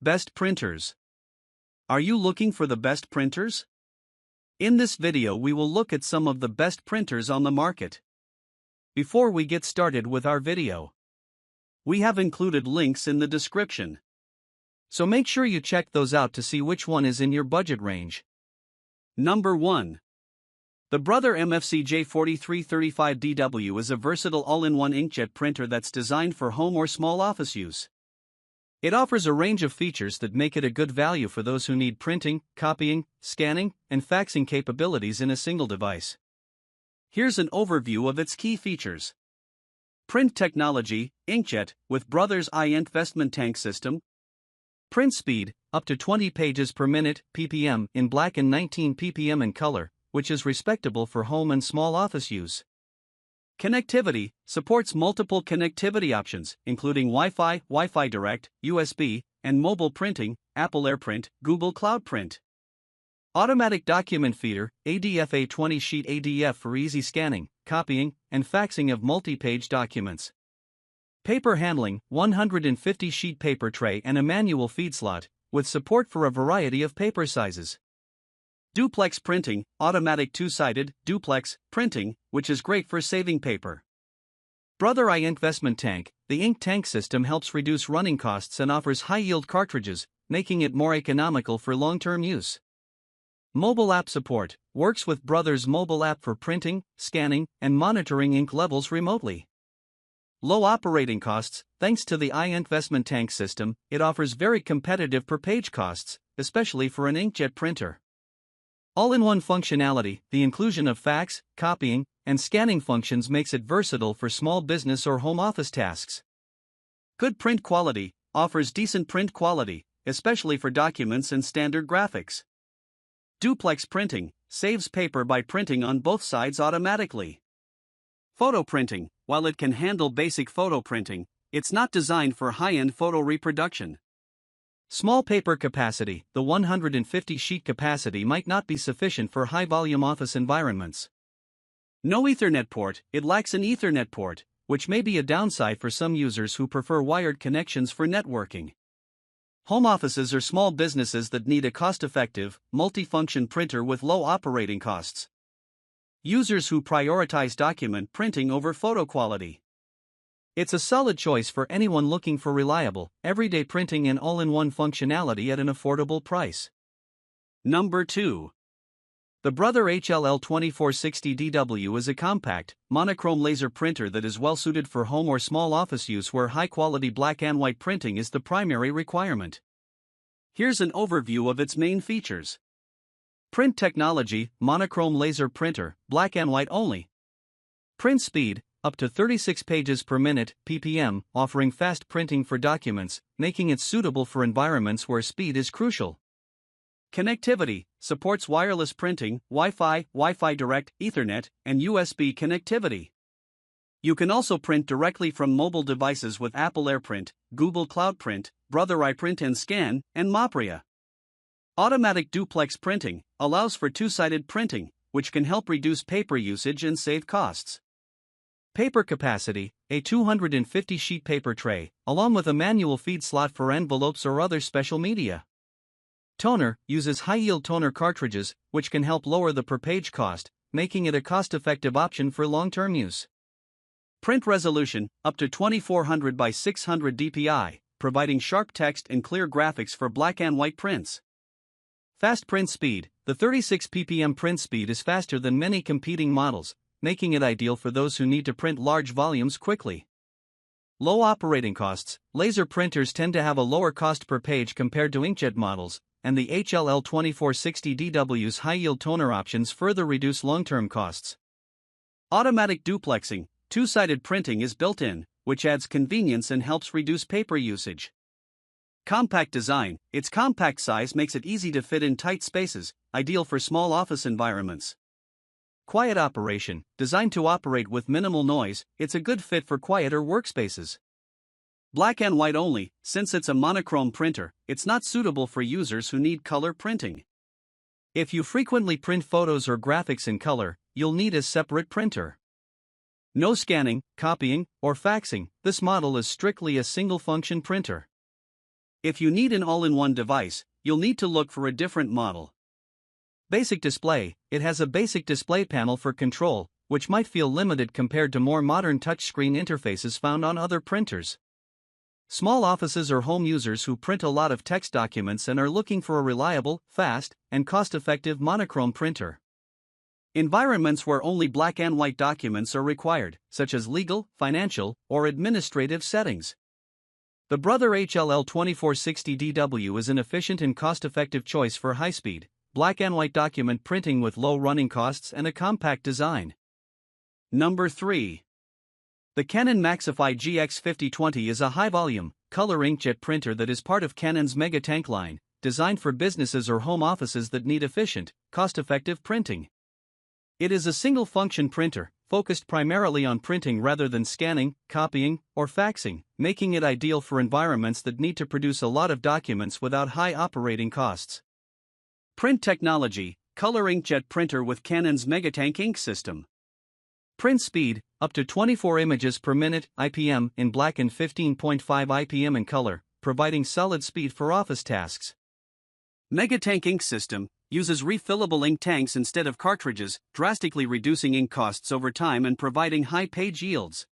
Best printers. Are you looking for the best printers? In this video we will look at some of the best printers on the market. Before we get started with our video, we have included links in the description. So make sure you check those out to see which one is in your budget range. Number 1. The Brother MFC J4335DW is a versatile all-in-one inkjet printer that's designed for home or small office use. It offers a range of features that make it a good value for those who need printing, copying, scanning, and faxing capabilities in a single device. Here's an overview of its key features. Print technology, inkjet, with Brother's EcoTank system. Print speed, up to 20 pages per minute, ppm, in black and 19 ppm in color, which is respectable for home and small office use. Connectivity, supports multiple connectivity options, including Wi-Fi, Wi-Fi Direct, USB, and mobile printing, Apple AirPrint, Google Cloud Print. Automatic document feeder, ADF A20 sheet ADF for easy scanning, copying, and faxing of multi-page documents. Paper handling, 150 sheet paper tray and a manual feed slot, with support for a variety of paper sizes. Duplex printing, automatic two-sided, duplex, printing, which is great for saving paper. Brother EcoTank, the ink tank system helps reduce running costs and offers high-yield cartridges, making it more economical for long-term use. Mobile app support, works with Brother's mobile app for printing, scanning, and monitoring ink levels remotely. Low operating costs, thanks to the EcoTank system, it offers very competitive per-page costs, especially for an inkjet printer. All-in-one functionality, the inclusion of fax, copying, and scanning functions makes it versatile for small business or home office tasks. Good print quality, offers decent print quality, especially for documents and standard graphics. Duplex printing, saves paper by printing on both sides automatically. Photo printing, while it can handle basic photo printing, it's not designed for high-end photo reproduction. Small paper capacity, the 150 sheet capacity might not be sufficient for high-volume office environments. No Ethernet port, it lacks an Ethernet port, which may be a downside for some users who prefer wired connections for networking. Home offices are small businesses that need a cost-effective, multifunction printer with low operating costs. Users who prioritize document printing over photo quality. It's a solid choice for anyone looking for reliable, everyday printing and all-in-one functionality at an affordable price. Number 2. The Brother HLL2460DW is a compact, monochrome laser printer that is well suited for home or small office use where high-quality black and white printing is the primary requirement. Here's an overview of its main features. Print technology, monochrome laser printer, black and white only. Print speed, up to 36 pages per minute, ppm, offering fast printing for documents, making it suitable for environments where speed is crucial. Connectivity, supports wireless printing, Wi-Fi, Wi-Fi Direct, Ethernet, and USB connectivity. You can also print directly from mobile devices with Apple AirPrint, Google Cloud Print, Brother iPrint and Scan, and Mopria. Automatic duplex printing, allows for two-sided printing, which can help reduce paper usage and save costs. Paper capacity, a 250 sheet paper tray, along with a manual feed slot for envelopes or other special media. Toner, uses high-yield toner cartridges, which can help lower the per-page cost, making it a cost-effective option for long-term use. Print resolution, up to 2400 by 600 dpi, providing sharp text and clear graphics for black and white prints. Fast print speed, the 36 ppm print speed is faster than many competing models, making it ideal for those who need to print large volumes quickly. Low operating costs, laser printers tend to have a lower cost per page compared to inkjet models, and the HLL2460DW's high-yield toner options further reduce long-term costs. Automatic duplexing, two-sided printing is built in, which adds convenience and helps reduce paper usage. Compact design, its compact size makes it easy to fit in tight spaces, ideal for small office environments. Quiet operation, designed to operate with minimal noise, it's a good fit for quieter workspaces. Black and white only, since it's a monochrome printer, it's not suitable for users who need color printing. If you frequently print photos or graphics in color, you'll need a separate printer. No scanning, copying, or faxing, this model is strictly a single-function printer. If you need an all-in-one device, you'll need to look for a different model. Basic display. It has a basic display panel for control, which might feel limited compared to more modern touchscreen interfaces found on other printers. Small offices or home users who print a lot of text documents and are looking for a reliable, fast, and cost-effective monochrome printer. Environments where only black and white documents are required, such as legal, financial, or administrative settings. The Brother HLL2460DW is an efficient and cost-effective choice for high-speed, black and white document printing with low running costs and a compact design. Number 3. The Canon Maxify GX5020 is a high-volume, color inkjet printer that is part of Canon's EcoTank line, designed for businesses or home offices that need efficient, cost-effective printing. It is a single-function printer, focused primarily on printing rather than scanning, copying, or faxing, making it ideal for environments that need to produce a lot of documents without high operating costs. Print technology: color inkjet printer with Canon's EcoTank ink system. Print speed: up to 24 images per minute (IPM) in black and 15.5 IPM in color, providing solid speed for office tasks. EcoTank ink system uses refillable ink tanks instead of cartridges, drastically reducing ink costs over time and providing high page yields.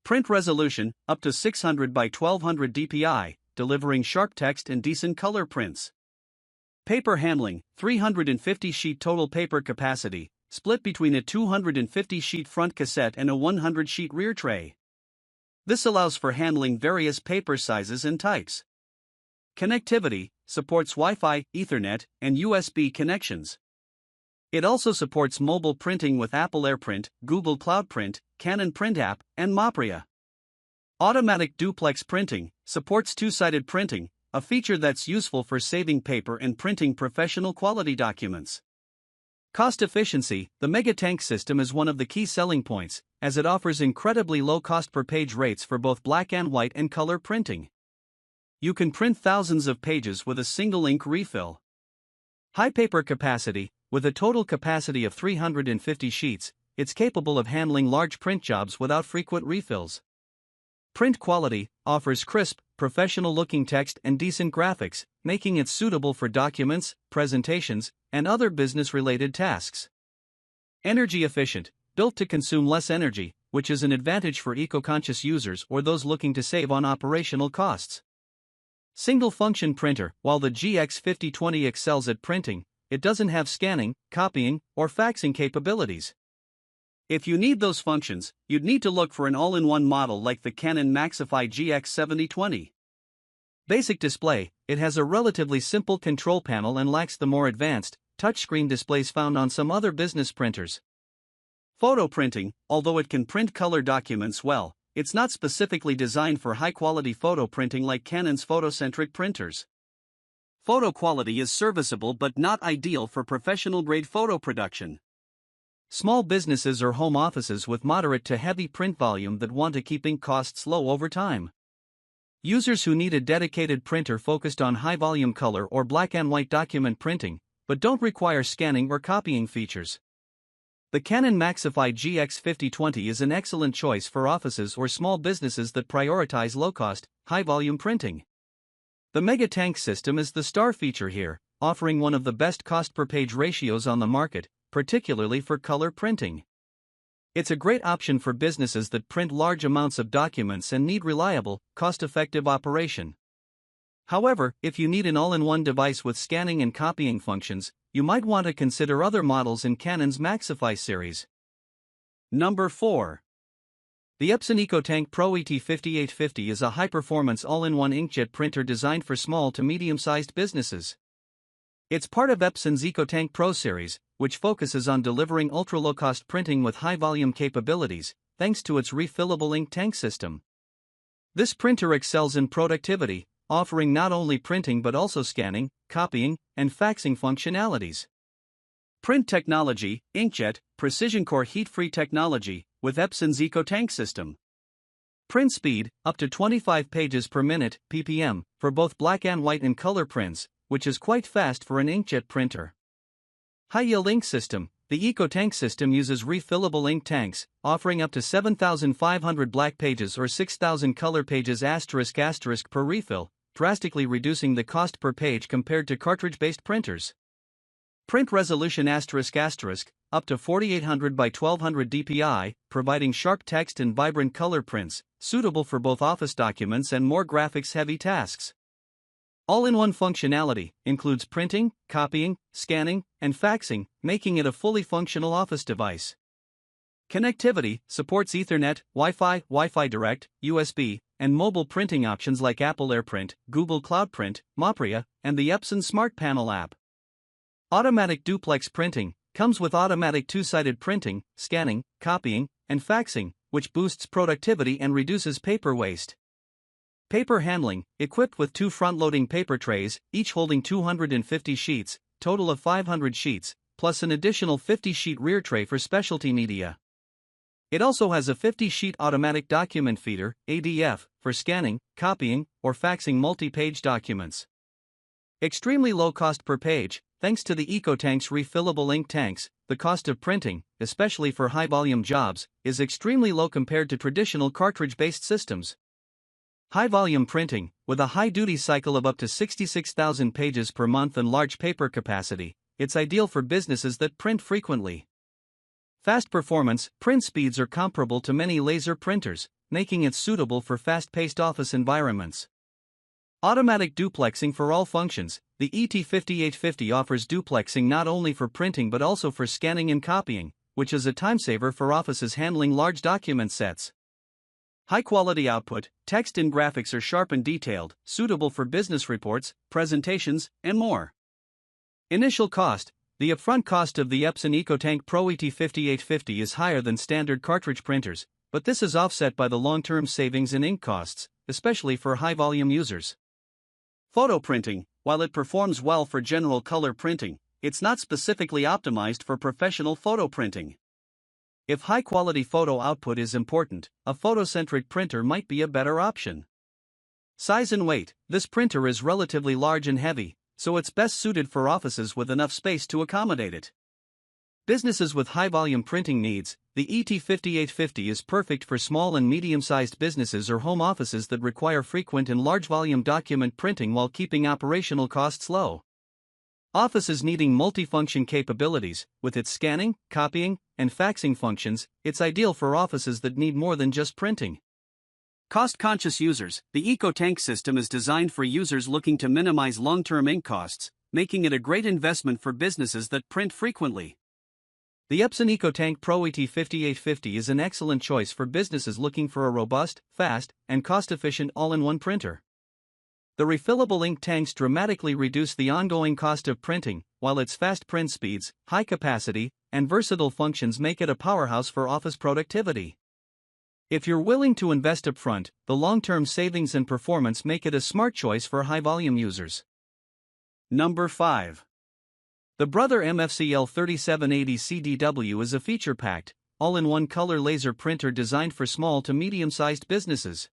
Print resolution: up to 600 by 1200 dpi, delivering sharp text and decent color prints. Paper handling: 350 sheet total paper capacity, split between a 250 sheet front cassette and a 100 sheet rear tray. This allows for handling various paper sizes and types. Connectivity: supports Wi-Fi, Ethernet, and USB connections. It also supports mobile printing with Apple AirPrint, Google Cloud Print, Canon Print App, and Mapria. Automatic duplex printing: supports two-sided printing, a feature that's useful for saving paper and printing professional quality documents. Cost efficiency: the EcoTank system is one of the key selling points, as it offers incredibly low cost per page rates for both black and white and color printing. You can print thousands of pages with a single ink refill. High paper capacity: with a total capacity of 350 sheets, it's capable of handling large print jobs without frequent refills. Print quality: offers crisp, professional-looking text and decent graphics, making it suitable for documents, presentations, and other business-related tasks. Energy efficient: built to consume less energy, which is an advantage for eco-conscious users or those looking to save on operational costs. Single-function printer: while the GX5020 excels at printing, it doesn't have scanning, copying, or faxing capabilities. If you need those functions, you'd need to look for an all-in-one model like the Canon Maxify GX7020. Basic display: it has a relatively simple control panel and lacks the more advanced, touchscreen displays found on some other business printers. Photo printing: although it can print color documents well, it's not specifically designed for high-quality photo printing like Canon's photocentric printers. Photo quality is serviceable but not ideal for professional-grade photo production. Small businesses or home offices with moderate to heavy print volume that want to keep ink costs low over time. Users who need a dedicated printer focused on high-volume color or black and white document printing, but don't require scanning or copying features. The Canon Maxify GX5020 is an excellent choice for offices or small businesses that prioritize low-cost, high-volume printing. The EcoTank system is the star feature here, offering one of the best cost-per-page ratios on the market, particularly for color printing. It's a great option for businesses that print large amounts of documents and need reliable, cost-effective operation. However, if you need an all-in-one device with scanning and copying functions, you might want to consider other models in Canon's Maxify series. Number 4. The Epson EcoTank Pro ET5850 is a high-performance all-in-one inkjet printer designed for small to medium-sized businesses. It's part of Epson's EcoTank Pro series, which focuses on delivering ultra-low-cost printing with high-volume capabilities, thanks to its refillable ink tank system. This printer excels in productivity, offering not only printing but also scanning, copying, and faxing functionalities. Print technology: inkjet, precision core heat-free technology, with Epson's EcoTank system. Print speed: up to 25 pages per minute (ppm) for both black and white and color prints, which is quite fast for an inkjet printer. High-yield ink system: the EcoTank system uses refillable ink tanks, offering up to 7,500 black pages or 6,000 color pages ** per refill, drastically reducing the cost per page compared to cartridge-based printers. Print resolution ***, up to 4800 by 1200 dpi, providing sharp text and vibrant color prints, suitable for both office documents and more graphics-heavy tasks. All-in-one functionality includes printing, copying, scanning, and faxing, making it a fully functional office device. Connectivity supports Ethernet, Wi-Fi, Wi-Fi Direct, USB, and mobile printing options like Apple AirPrint, Google Cloud Print, Maxify, and the Epson Smart Panel app. Automatic duplex printing comes with automatic two-sided printing, scanning, copying, and faxing, which boosts productivity and reduces paper waste. Paper handling, equipped with two front-loading paper trays, each holding 250 sheets, total of 500 sheets, plus an additional 50-sheet rear tray for specialty media. It also has a 50-sheet automatic document feeder, ADF, for scanning, copying, or faxing multi-page documents. Extremely low cost per page, thanks to the EcoTank's refillable ink tanks. The cost of printing, especially for high-volume jobs, is extremely low compared to traditional cartridge-based systems. High-volume printing, with a high-duty cycle of up to 66,000 pages per month and large paper capacity, it's ideal for businesses that print frequently. Fast performance, print speeds are comparable to many laser printers, making it suitable for fast-paced office environments. Automatic duplexing for all functions. The ET5850 offers duplexing not only for printing but also for scanning and copying, which is a time-saver for offices handling large document sets. High-quality output, text and graphics are sharp and detailed, suitable for business reports, presentations, and more. Initial cost. The upfront cost of the Epson EcoTank Pro ET5850 is higher than standard cartridge printers, but this is offset by the long-term savings in ink costs, especially for high-volume users. Photo printing. While it performs well for general color printing, it's not specifically optimized for professional photo printing. If high-quality photo output is important, a photocentric printer might be a better option. Size and weight. This printer is relatively large and heavy, so it's best suited for offices with enough space to accommodate it. Businesses with high-volume printing needs. The ET5850 is perfect for small and medium-sized businesses or home offices that require frequent and large-volume document printing while keeping operational costs low. Offices needing multifunction capabilities. With its scanning, copying, and faxing functions, it's ideal for offices that need more than just printing. Cost-conscious users. The EcoTank system is designed for users looking to minimize long-term ink costs, making it a great investment for businesses that print frequently. The Epson EcoTank Pro ET5850 is an excellent choice for businesses looking for a robust, fast, and cost-efficient all-in-one printer. The refillable ink tanks dramatically reduce the ongoing cost of printing, while its fast print speeds, high capacity, and versatile functions make it a powerhouse for office productivity. If you're willing to invest upfront, the long-term savings and performance make it a smart choice for high-volume users. Number 5. The Brother MFCL 3780 CDW is a feature-packed, all-in-one color laser printer designed for small to medium-sized businesses.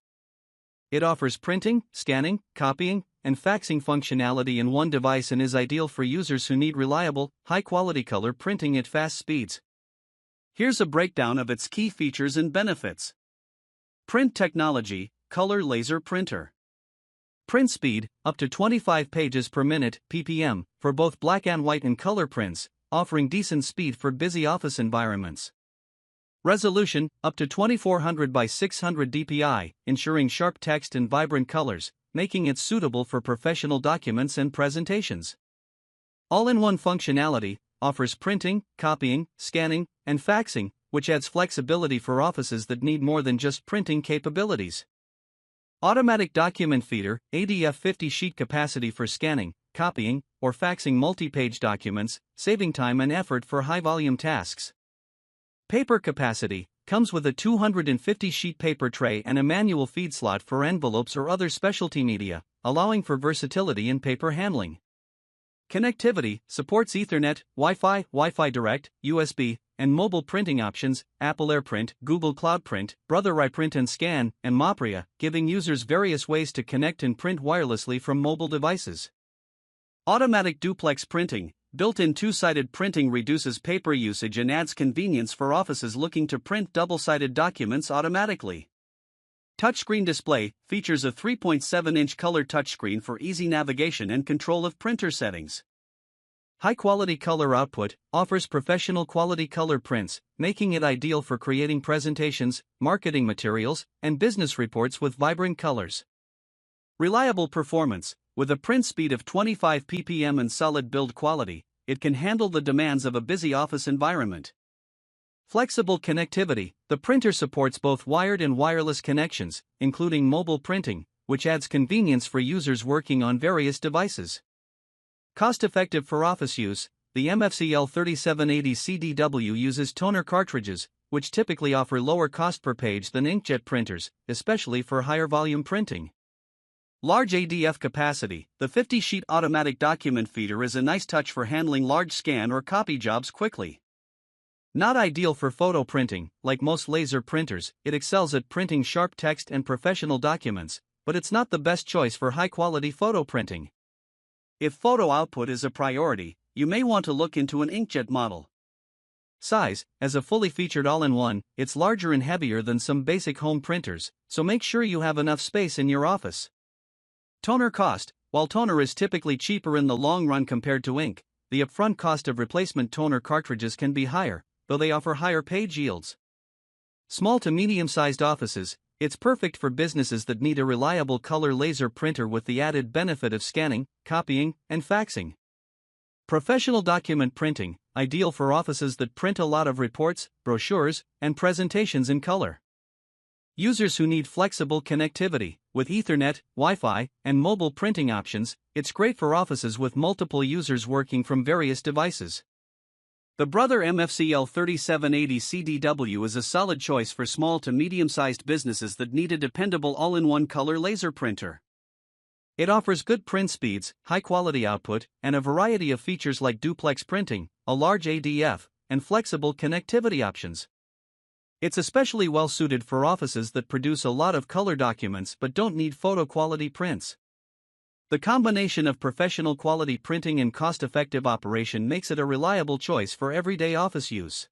It offers printing, scanning, copying, and faxing functionality in one device and is ideal for users who need reliable, high-quality color printing at fast speeds. Here's a breakdown of its key features and benefits. Print technology, color laser printer. Print speed, up to 25 pages per minute, ppm, for both black and white and color prints, offering decent speed for busy office environments. Resolution, up to 2400 by 600 dpi, ensuring sharp text and vibrant colors, making it suitable for professional documents and presentations. All-in-one functionality, offers printing, copying, scanning, and faxing, which adds flexibility for offices that need more than just printing capabilities. Automatic document feeder, ADF 50-sheet capacity for scanning, copying, or faxing multi-page documents, saving time and effort for high-volume tasks. Paper capacity, comes with a 250-sheet paper tray and a manual feed slot for envelopes or other specialty media, allowing for versatility in paper handling. Connectivity, supports Ethernet, Wi-Fi, Wi-Fi Direct, USB, and mobile printing options, Apple AirPrint, Google Cloud Print, Brother iPrint and Scan, and Maxify, giving users various ways to connect and print wirelessly from mobile devices. Automatic duplex printing, built-in two-sided printing reduces paper usage and adds convenience for offices looking to print double-sided documents automatically. Touchscreen display features a 3.7-inch color touchscreen for easy navigation and control of printer settings. High-quality color output offers professional quality color prints, making it ideal for creating presentations, marketing materials, and business reports with vibrant colors. Reliable performance. With a print speed of 25 ppm and solid build quality, it can handle the demands of a busy office environment. Flexible connectivity. The printer supports both wired and wireless connections, including mobile printing, which adds convenience for users working on various devices. Cost-effective for office use. The MFCL 3780 CDW uses toner cartridges, which typically offer lower cost per page than inkjet printers, especially for higher volume printing. Large ADF capacity. The 50-sheet automatic document feeder is a nice touch for handling large scan or copy jobs quickly. Not ideal for photo printing. Like most laser printers, it excels at printing sharp text and professional documents, but it's not the best choice for high-quality photo printing. If photo output is a priority, you may want to look into an inkjet model. Size. As a fully featured all-in-one, it's larger and heavier than some basic home printers, so make sure you have enough space in your office. Toner cost. While toner is typically cheaper in the long run compared to ink, the upfront cost of replacement toner cartridges can be higher, though they offer higher page yields. Small to medium-sized offices. It's perfect for businesses that need a reliable color laser printer with the added benefit of scanning, copying, and faxing. Professional document printing. Ideal for offices that print a lot of reports, brochures, and presentations in color. Users who need flexible connectivity. With Ethernet, Wi-Fi, and mobile printing options, it's great for offices with multiple users working from various devices. The Brother MFCL 3780 CDW is a solid choice for small to medium-sized businesses that need a dependable all-in-one color laser printer. It offers good print speeds, high-quality output, and a variety of features like duplex printing, a large ADF, and flexible connectivity options. It's especially well-suited for offices that produce a lot of color documents but don't need photo-quality prints. The combination of professional quality printing and cost-effective operation makes it a reliable choice for everyday office use.